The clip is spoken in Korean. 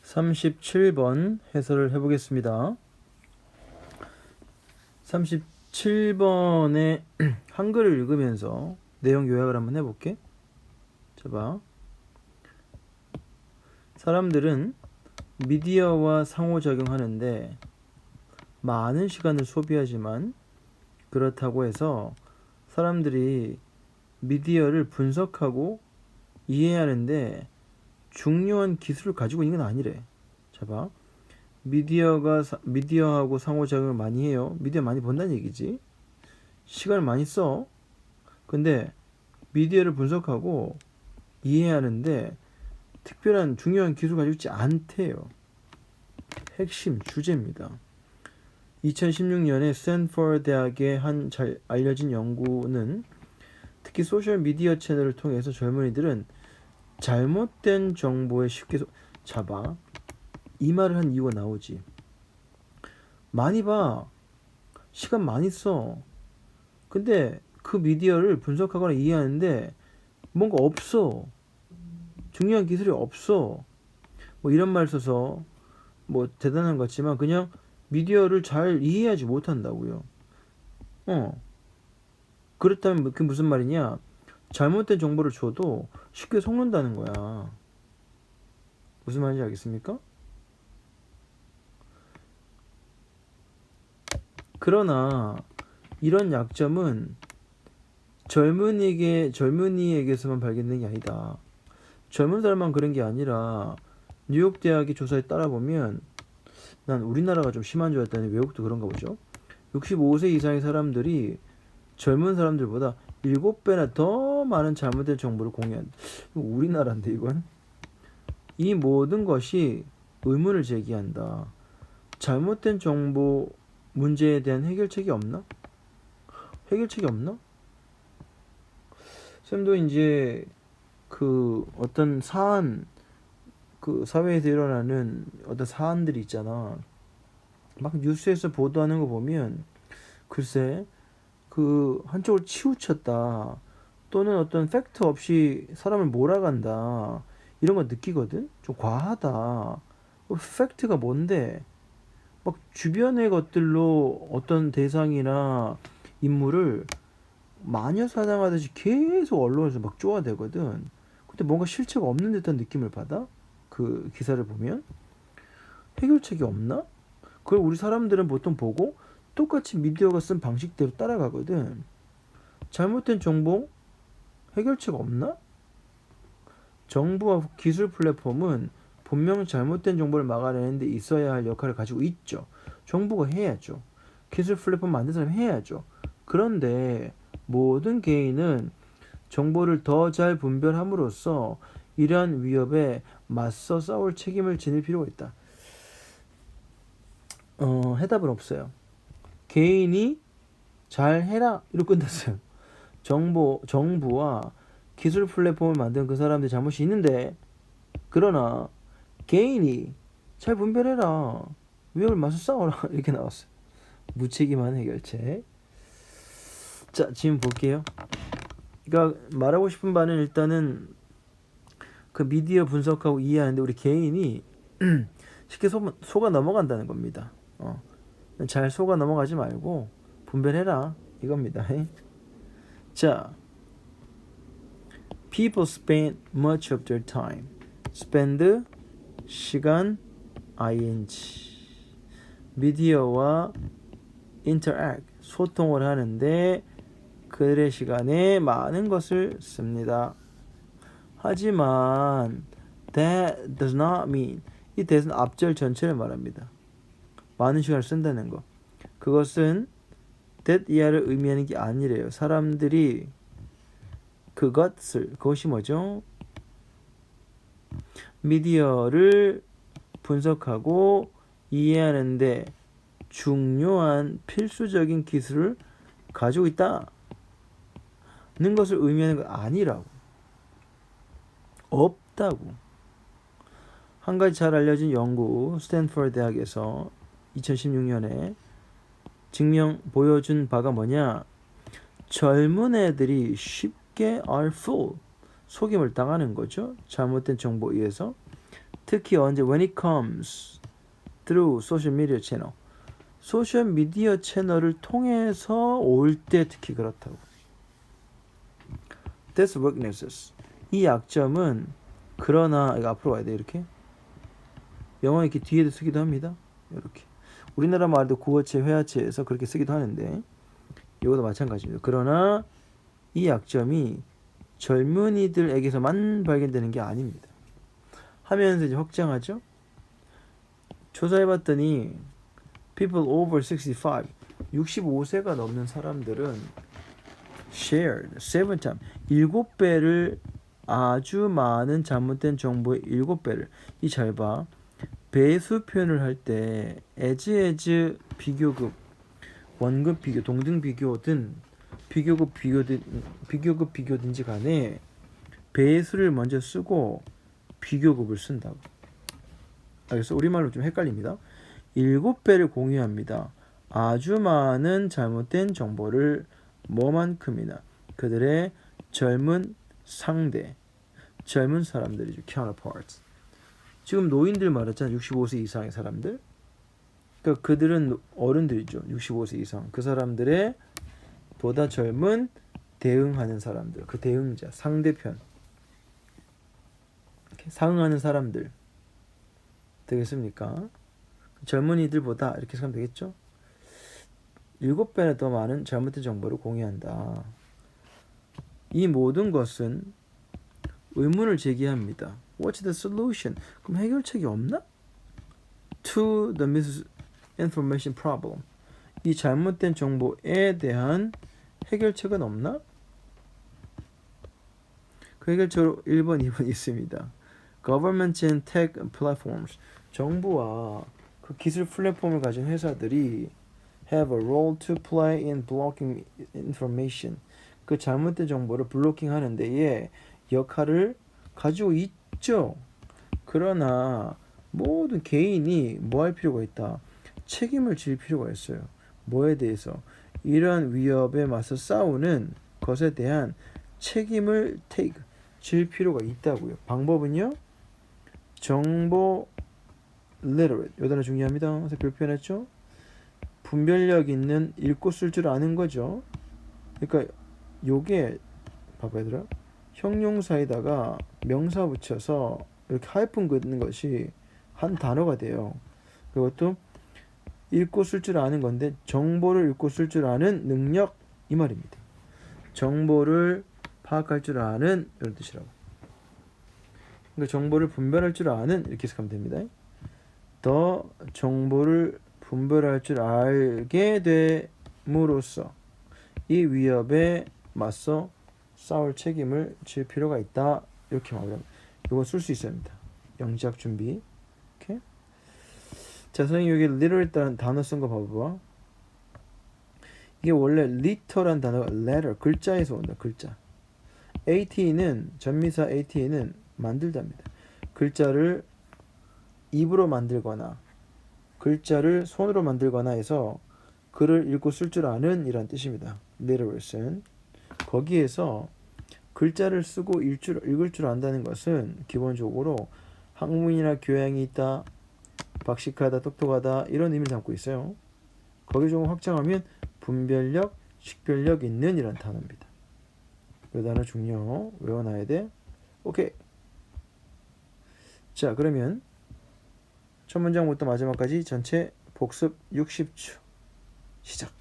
37번 해설을 해보겠습니다. 37번의 한글을 읽으면서 내용 요약을 한번 해볼게. 자 봐. 사람들은 미디어와 상호작용하는데 많은 시간을 소비하지만 그렇다고 해서 사람들이 미디어를 분석하고 이해하는데 중요한 기술을 가지고 있는 건 아니래. 자 봐. 미디어하고 상호작용을 많이 해요. 미디어 많이 본다는 얘기지. 시간을 많이 써. 근데 미디어를 분석하고 이해하는데 특별한 중요한 기술을 가지고 있지 않대요. 핵심 주제입니다. 2016년에 스탠퍼드 대학의 한 잘 알려진 연구는 특히 소셜미디어 채널을 통해서 젊은이들은 잘못된 정보에 쉽게 잡아. 이 말을 한 이유가 나오지. 많이 봐. 시간 많이 써. 근데 그 미디어를 분석하거나 이해하는데 뭔가 없어. 중요한 기술이 없어. 뭐 이런 말 써서 뭐 대단한 것 같지만 그냥 미디어를 잘 이해하지 못한다고요. 그렇다면 그게 무슨 말이냐? 잘못된 정보를 줘도 쉽게 속는다는 거야. 무슨 말인지 알겠습니까? 그러나 이런 약점은 젊은이에게서만 발견된 게 아니다. 젊은 사람만 그런 게 아니라 뉴욕 대학의 조사에 따라보면 난 우리나라가 좀 심한 줄 알았더니 외국도 그런가 보죠. 65세 이상의 사람들이 젊은 사람들보다 7배나 더 많은 잘못된 정보를 공유한다. 우리나라인데 이건? 이 모든 것이 의문을 제기한다. 잘못된 정보 문제에 대한 해결책이 없나? 해결책이 없나? 쌤도 이제 그 어떤 사안, 그 사회에서 일어나는 어떤 사안들이 있잖아. 막 뉴스에서 보도하는 거 보면 글쎄 그 한쪽을 치우쳤다 또는 어떤 팩트 없이 사람을 몰아간다 이런 거 느끼거든. 좀 과하다. 팩트가 뭔데? 막 주변의 것들로 어떤 대상이나 인물을 마녀 사냥하듯이 계속 언론에서 막 쪼아대거든. 근데 뭔가 실체가 없는 듯한 느낌을 받아. 그 기사를 보면 해결책이 없나? 그걸 우리 사람들은 보통 보고 똑같이 미디어가 쓴 방식대로 따라가거든. 잘못된 정보 해결책 없나? 정부와 기술 플랫폼은 분명 잘못된 정보를 막아내는 데 있어야 할 역할을 가지고 있죠. 정부가 해야죠. 기술 플랫폼 만든 사람이 해야죠. 그런데 모든 개인은 정보를 더 잘 분별함으로써 이러한 위협에 맞서 싸울 책임을 지닐 필요가 있다. 해답은 없어요. 개인이 잘 해라 이러고 끝났어요. 정부와 기술 플랫폼을 만든 그 사람들 잘못이 있는데 그러나 개인이 잘 분별해라. 위협을 맞서 싸워라. 이렇게 나왔어요. 무책임한 해결책. 자, 지금 볼게요. 그러니까 말하고 싶은 바는 일단은 그 미디어 분석하고 이해하는데 우리 개인이 쉽게 속아 넘어간다는 겁니다. 잘 속아 넘어가지 말고 분별해라 이겁니다. 자, people spend much of their time. spend 시간 ing 미디어와 interact 소통을 하는데 그들의 시간에 많은 것을 씁니다. 하지만 that does not mean 이 that은 앞절 전체를 말합니다. 많은 시간을 쓴다는 거. 그것은 that 이하를 의미하는 게 아니래요. 사람들이 그것이 뭐죠? 미디어를 분석하고 이해하는데 중요한 필수적인 기술을 가지고 있다는 것을 의미하는 거 아니라고. 없다고. 한 가지 잘 알려진 연구 스탠퍼드 대학에서 2016년에 보여준 바가 뭐냐? 젊은 애들이 쉽게 are fooled 속임을 당하는 거죠. 잘못된 정보에 의해서. 특히 언제 when it comes through social media channel. 소셜 미디어 채널을 통해서 올 때 특히 그렇다고. That's weaknesses. 이 약점은 그러나 이거 앞으로 와야 돼 이렇게. 영어 이렇게 뒤에도 쓰기도 합니다. 이렇게. 우리나라 말도 구어체, 회화체에서 그렇게 쓰기도 하는데 이것도 마찬가지입니다. 그러나 이 약점이 젊은이들에게서만 발견되는 게 아닙니다. 하면서 이제 확장하죠. 조사해봤더니 people over 65, 65세가 넘는 사람들은 shared 7x, 7배를 아주 많은 잘못된 정보의 7배를 이 잘 봐. 배수 표현을 할 때 as 비교급, 원급 비교, 동등 비교든 비교급 비교든지 간에 배수를 먼저 쓰고 비교급을 쓴다고. 알겠어? 우리말로 좀 헷갈립니다. 7배를 공유합니다. 아주 많은 잘못된 정보를 뭐만큼이나 그들의 젊은 상대, 젊은 사람들이죠. counterparts. 지금 노인들 말했잖아. 65세 이상의 사람들. 그러니까 그들은 어른들이죠. 65세 이상. 그 사람들의 보다 젊은 대응하는 사람들. 그 대응자, 상대편. 상응하는 사람들. 되겠습니까? 젊은이들보다 이렇게 생각하면 되겠죠? 7배나 더 많은 잘못된 정보를 공유한다. 이 모든 것은 의문을 제기합니다. What's the solution? 그럼 해결책이 없나? To the misinformation problem. 이 잘못된 정보에 대한 해결책은 없나? 그 해결책으로 1번, 2번 있습니다. Governments and tech platforms. 정부와 그 기술 플랫폼을 가진 회사들이 have a role to play in blocking information. 그 잘못된 정보를 블로킹하는 데에 역할을 가지고 있죠. 그러나 모든 개인이 뭐 할 필요가 있다. 책임을 질 필요가 있어요. 뭐에 대해서? 이러한 위협에 맞서 싸우는 것에 대한 책임을 질 필요가 있다고요. 방법은요. 정보 literate. 이 단어 중요합니다. 그래서 표현했죠. 분별력 있는 읽고 쓸 줄 아는 거죠. 그러니까 요게 봐봐 얘들아. 형용사에다가 명사 붙여서 이렇게 하이픈 긋는 것이 한 단어가 돼요. 그것도 읽고 쓸 줄 아는 건데 정보를 읽고 쓸 줄 아는 능력 이 말입니다. 정보를 파악할 줄 아는 이런 뜻이라고. 그러니까 정보를 분별할 줄 아는 이렇게 해석하면 됩니다. 더 정보를 분별할 줄 알게 됨으로써 이 위협에 맞서 싸울 책임을 질 필요가 있다. 이렇게 말하면 이거 쓸 수 있어야 합니다. 영지학 준비. 오케이. 자, 선생님 여기 literate라는 단어 쓴 거 봐봐. 이게 원래 litter란 단어가 letter, 글자에서 온다. 글자. AT는 전미사 AT는 만들답니다. 글자를 입으로 만들거나 글자를 손으로 만들거나 해서 글을 읽고 쓸 줄 아는 이란 뜻입니다. literacy는. 거기에서 글자를 쓰고 읽을 줄 안다는 것은 기본적으로 학문이나 교양이 있다, 박식하다, 똑똑하다 이런 의미를 담고 있어요. 거기 조금 확장하면 분별력, 식별력 있는 이란 단어입니다. 이 단어 중요. 외워놔야 돼. 오케이. 자, 그러면 첫 문장부터 마지막까지 전체 복습 60초 시작.